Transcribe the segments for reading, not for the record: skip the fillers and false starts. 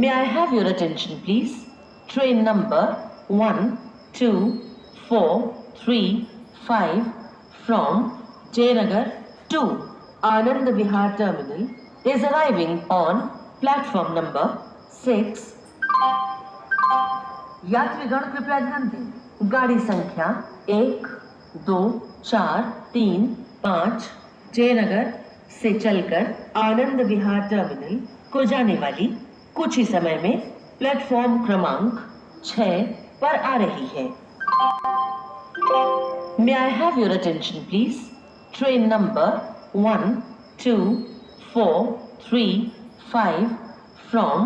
May I have your attention, please? Train number 1243 from Jayanagar to Anand Vihar Terminal is arriving on platform number 6. यात्रीगण कृपया ध्यान दें, गाड़ी संख्या 1, 2, 4, 3, 5 जयनगर से चलकर आनंद विहार टर्मिनल को जाने वाली कुछ ही समय में प्लेटफॉर्म क्रमांक 6 पर आ रही है। May I have your attention, please? Train number 1243 from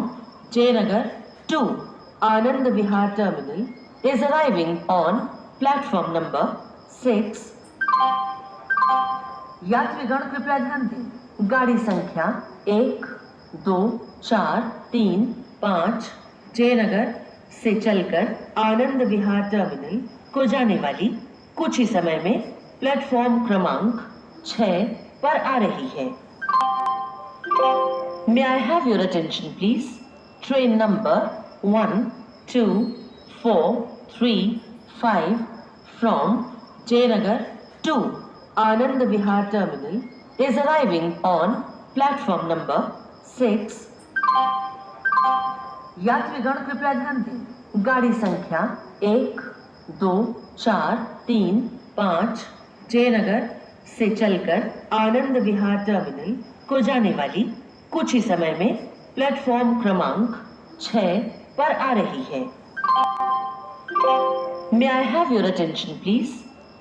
Jayanagar to Anand Vihar Terminal is arriving on platform number 6. यात्रीगण कृपया ध्यान दें, गाड़ी संख्या 1, 2, 4, 3, 5 जयनगर से चलकर आनंद विहार टर्मिनल को जाने वाली कुछ ही समय में प्लेटफॉर्म क्रमांक 6 पर आ रही है। May I have your attention, please? Train number 1243 from Jayanagar to Anand Vihar Terminal is arriving on platform number 6. यात्रीगण कृपया ध्यान दें, गाड़ी संख्या 1, 2, 4, 3, 5 जयनगर से चलकर आनंद विहार टर्मिनल को जाने वाली कुछ ही समय में प्लेटफॉर्म क्रमांक 6 पर आ रही है। May I have your attention, please?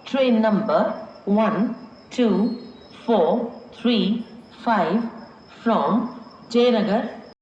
Train number 1243 from Jayanagar